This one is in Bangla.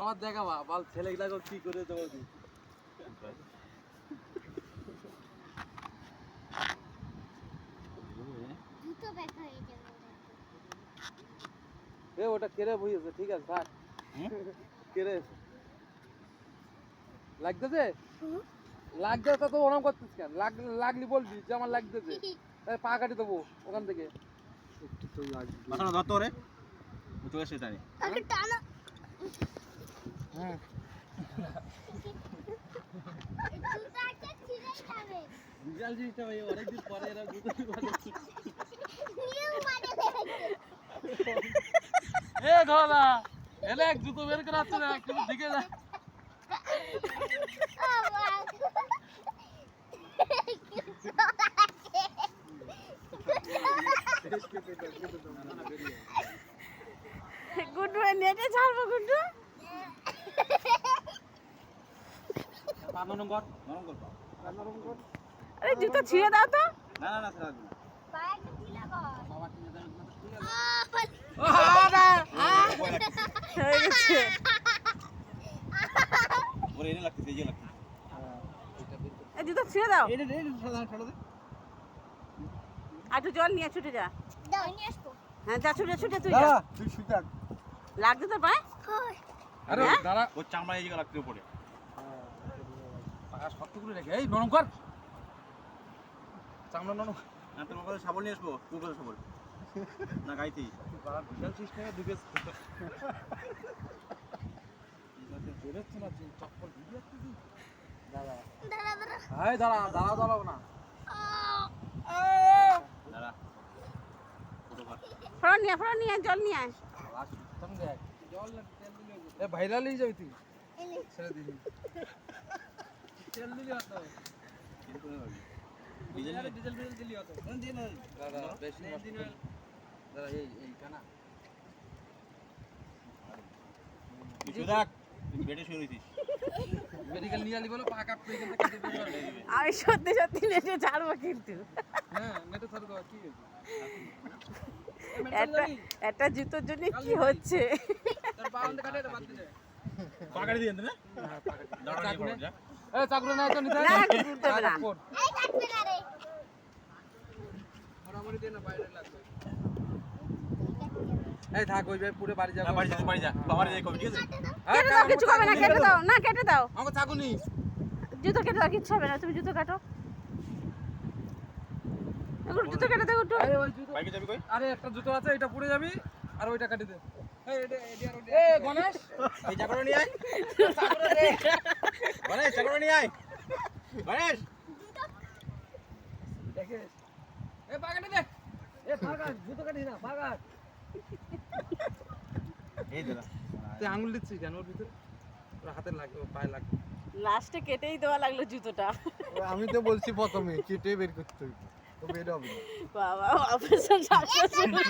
আমার দেখা বাল ছেলেগুলাকে কি করে জবাব দিই। ওটা কেড়ে বইয়েছে, ঠিক আছে থাক। কেড়ে লাগতেছে লাগতেছে তো ওরকম করছিস কেন? লাগলি বলবি যে আমার লাগতেছে, পা কাটি দেবো ওখান থেকে। একটু তো লাগবে মাথা ধরতো রে তোকে সেটাই টানা। হ্যাঁ বিশাল জিনিসটা ভাই, অনেকদিন পরে এরা জুতো এ ধরা এলে এক জুতো বের করে আসছে না, একটু দিকে যা। গুড্ডু নেটে ছাড়বো গুড্ডু। নরম কর নরম কর নরম কর। আরে জুতো ছিঁড়ে দাও তো। না না না ছাড় না পায়ে ঢিলা কর বাবা কি জানেন না ঠিক আছে। হয়ে গেছে। ওরে এনে লাগতেছে, এই যে লাগতেছে। এই জুতো ছিঁড়ে দাও। এটা দে সাদা ছাড়ো দে। আর একটু জল নিয়ে ছুটে যা। দাও নিয়ে আসবো। হ্যাঁ যা ছুটে ছুটে তুই যা। তুই শুটা লাগছে তোর পায়ে? আরে দাঁড়া, ওর চামড়া এই জায়গা লাগতে পড়ে। পাকা শক্ত করে রেখে এই নরম কর চামড়া নরম। না তোমার কাছে শাবল নিয়ে আসবো, কোন কাছে শাবল না গাইতেই বাবা বিশাল সিস্টেমে ঢুকে বেরোচ্ছে না চপ্পল ভিজে যাচ্ছে। দাঁড়া দাঁড়া দাঁড়া হাই দাঁড়া দাঁড়া দাঁড়াও না দাঁড়া ফড় নিয়ে জল নিয়ে আয়। জল না তেল দিলে এ ভাইরালই যাবি তুই ছেড়ে দিবি তেল দিলি হতো ডিজেল দিলি হতো কোন দিন দাদা বেশি দিন দাদা এই কানা কিছু দেখ তুই বেডে শুয়ে রইছিস মেডিকেল নিয়ে আলি বলো পা কাটতে এখান থেকে কেটে দিবি। আমি সত্যি সত্যি নেটে ছাড়বো কিন্তু। হ্যাঁ নেটে ছাড় দাও কি হয়েছে একটা জুতোর জন্য কি হচ্ছে? তোর পা অন্ধ কাটে বাদ দে পা কাটে দিয়েন না হ্যাঁ পা কাটে দাঁড়া নিয়ে যা এ চাকরি না তো নিতে না গুনতে হবে না। এই কাটবে না রে মোটামুটি দে না বাইরে লাগবে। এই থাক ওই পুরো বাড়ি যা বাড়ি যা বাবার যাই কবি ঠিক আছে। কেটে দাও, কিছু হবে না, কেটে দাও না, কেটে দাও। আমাকে চাকুনি জুতো কেটে দাও, কিচ্ছু হবে না, তুমি জুতো কাটো। এগুলো জুতো কেটে দাও একটু। আরে ওই জুতো বাইকে যাবি কই? আরে একটা জুতো আছে এটা পড়ে যাবি আর ওইটা কাটি দে। এই এটা এ গণেশ এই চাকরা নিয়ে আয় চাকরা দে গণেশ চাকরা নিয়ে আয় গণেশ দেখে এ পা কাটি দে এ পাগা জুতো কাটিস না পাগা এই দাদা তুই আঙ্গুল দিচ্ছিস কেন ওর ভিতরে? ওর হাতে লাগবে পায়ে লাগবে। লাস্টে কেটেই দেওয়া লাগলো জুতোটা। আমি তো বলছি প্রথমে কেটে বের করতে হবে, তো বের হবে না। বাবা অপারেশন সাকসেসফুল।